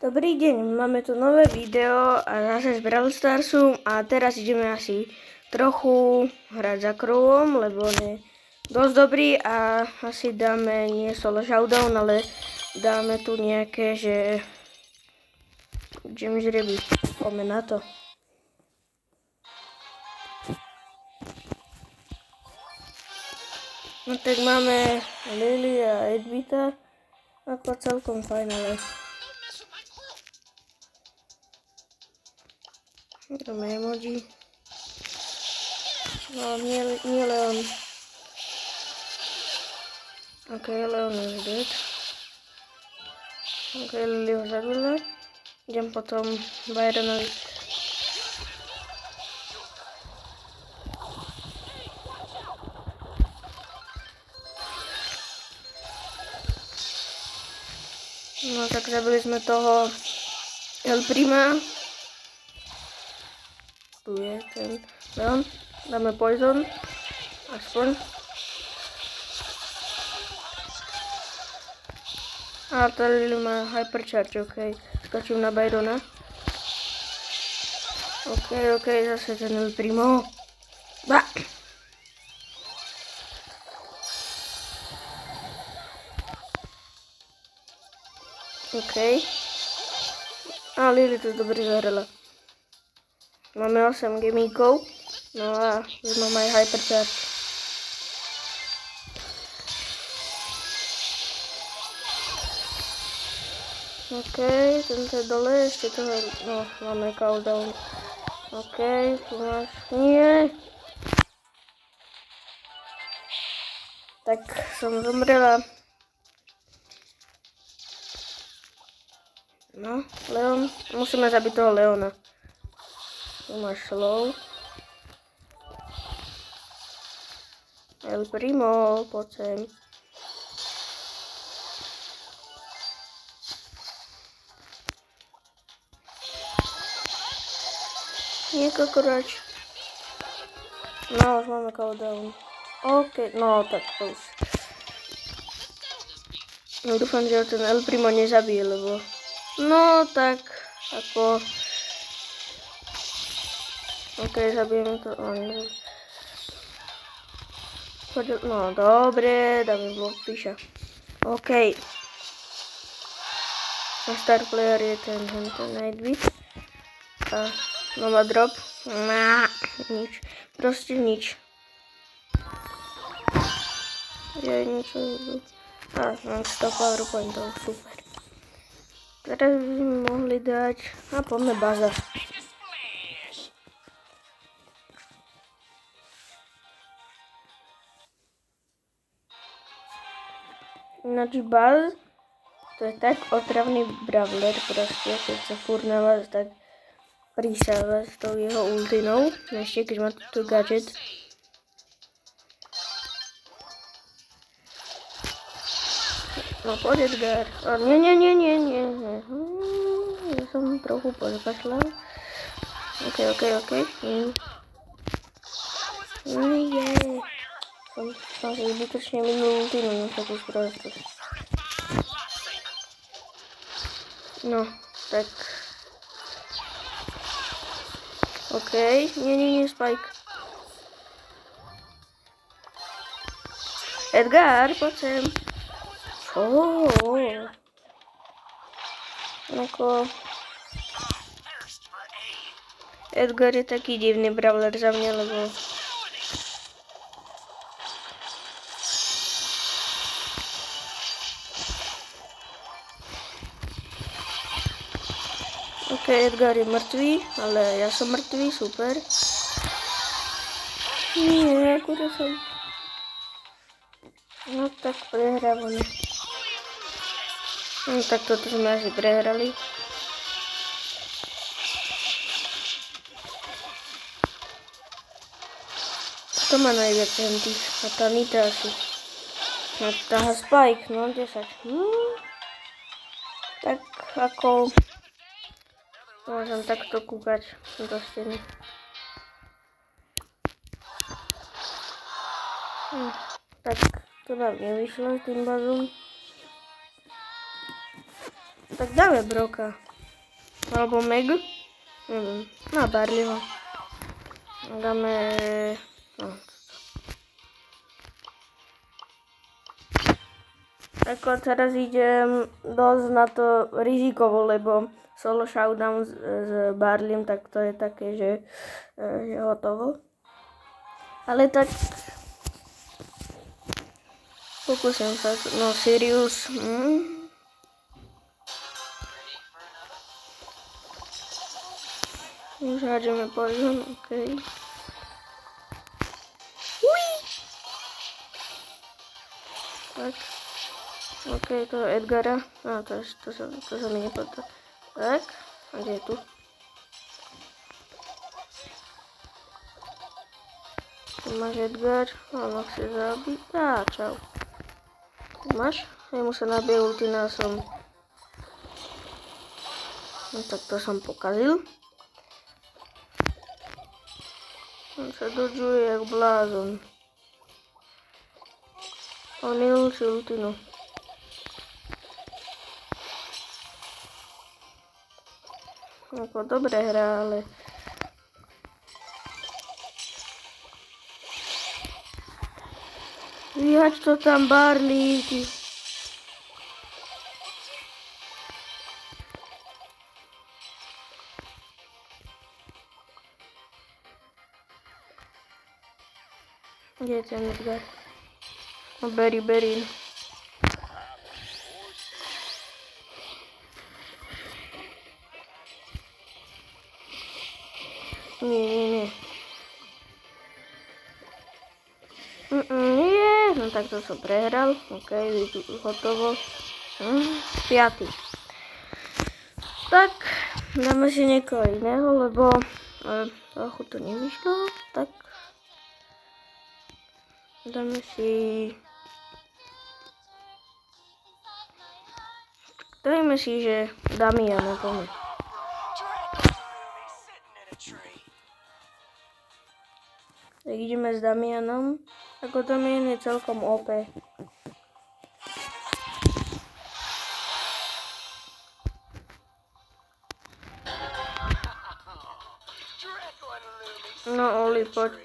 Dobrý deň, máme tu nové video a zase z Brawl Starsu a teraz ideme asi trochu hrať za krúvom, lebo on je dosť dobrý a asi dáme nie solo showdown, ale dáme tu nejaké, že idem žrebiť, poďme na to. No tak máme Lily a Edvita, ako celkom fajn, ale dáme emoji. No, nie Leon. Ok, Leon is dead. Ok, Lily ho zabila. Idem potom Byronovi. No tak zabili sme toho El Prima. Tu je ten Leon. Dáme poison. Aspoň. A tá Lily má hypercharge, ok. Skočím na Byrona. Ok, zase ten El Primo. Ba! Ok. A Lily to dobre zahrala. Máme 8 gamíkov. No a už máme aj hypercharge. Ok, tento je dole, ešte toho, no, máme cooldown. Ok, tu máš, nie. Tak som zomrela. No, Leon, musíme zabiť toho Leona. Tu máš slow. El Primo, poď sem. Nie kokorač. No, už máme cooldown. Ok, no tak to už. No dúfam, že ten El Primo nezabije, lebo no tak ako ok, zabijeme to. No dobre, dáme blok píša. Ok. A star player je ten Nightbeat. A no má drop. Nič. Proste nič. Ja niečo. Mám 100 powerpointov, super. Teraz by sme mohli dať a poďme baza. Ináč Buzz, to je tak otravný brawler proste, keď sa furt na vás tak prísáva s tou jeho ultinou, ešte keď má túto gadget. No poď Edgar, nie. Ja som trochu pozakašľal. Ok. Som si zbytočne minul ultinu na takú sprostosť. No, tak. Ok, nie, Spike. Edgar, poď sem. Ako Edgar je taký divný brawler za mňa, lebo ok, Edgar je mŕtvý, ale ja som mŕtvý, super. Nie, akurát som. No tak prehrávame. No tak toto sme asi prehrali. Kto má najviac tých? A tá Nita asi. A tá Spike, no 10. Tak ako môžem takto kúkať do steny. Tak to nám nevyšlo s tým bazom. Tak dáme Broka. Alebo Meg. Neviem. Na Barleyho. Dáme... No. Ako teraz idem dosť na to rizikovo, lebo solo showdown s Barleym, tak to je také, že hotovo. Ale tak... Pokúsim sa, no Sirius. Už hádžeme poison, okej. Tak. Okej, to je Edgara. No, to sa mi nepáči. Tak, a kde je tu? Tu máš Edgar, on chce zabiť. Á, čau. Tu máš? Jemu sa nabije ultina, som... No tak to som pokazil. On sa dodžuje jak blázon. On minul si ultinu. Ako dobre hrá, ale... Vyhač to tam, Barley, ty. Kde je ten Edgar? No, Berry. Nie. Nie, no tak to som prehral. Okej, hotovo. 5. Tak, dáme si niekoho iného, lebo trochu to nevyšlo. Tak, dáme si... Dajme si, že Damiana poďme. Tak ideme s Damianom. Ako Damian je celkom OP. No Oli, poď.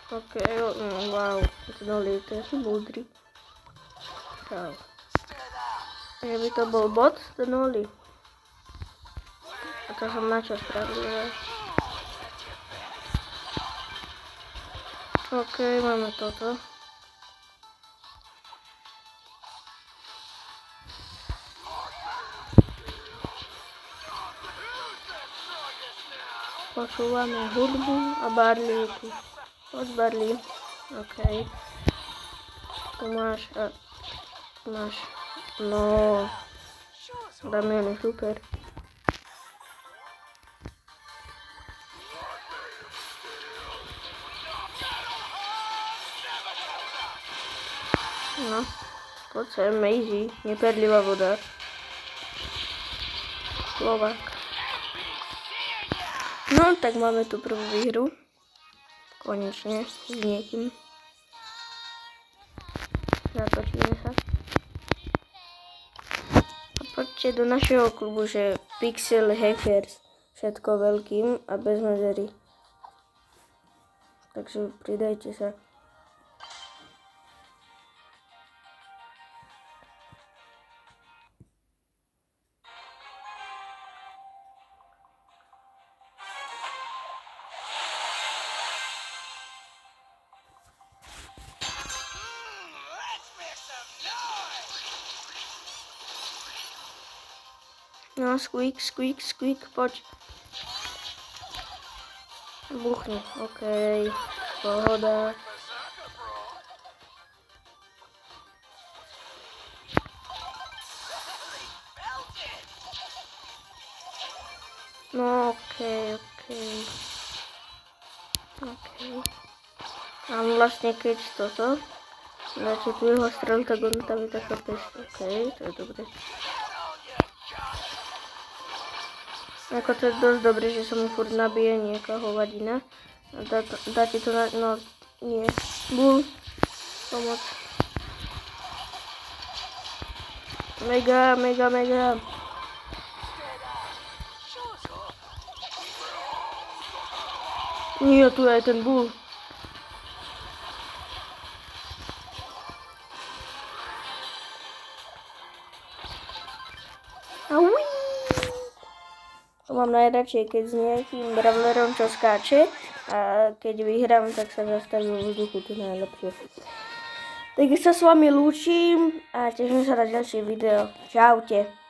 Okej, wow, ten Oli, to je asi múdry. Čau. Že by to bol bot, ten Oli. A to som načo spravil. Okej, máme toto. Počúvame hudbu a Barley je tu. Poď Barley. Okej. Tu máš a... máš... No... Damian je super. No, poď sem, Maisie, neperlivá voda. Slovák. No, tak máme tu prvú výhru. Konečne, s niekým. Zatočíme sa. A poďte do našeho klubu, že Pixel Hackers. Všetko veľkým a bez medzery. Takže pridajte sa. No, squeak, poď. Buchni, okej, pohoda. No, okej. Mám vlastne keď toto. Dáte tu jeho strel, tak on tam je taká pest. Okej, to je dobré. Ako to je dosť dobré, že sa mu furt nabije nejaká hovadina. A dáte to na... no, nie. Bull. Pomoc. Mega. Nie, tu je aj ten bull. Auí. To mám najradšej, keď s nejakým bravlerom, čo skáče a keď vyhrám, tak sa zastaví vo vzduchu, to je najlepšie. Takže sa s vami lúčim a teším sa na ďalšie video. Čaute.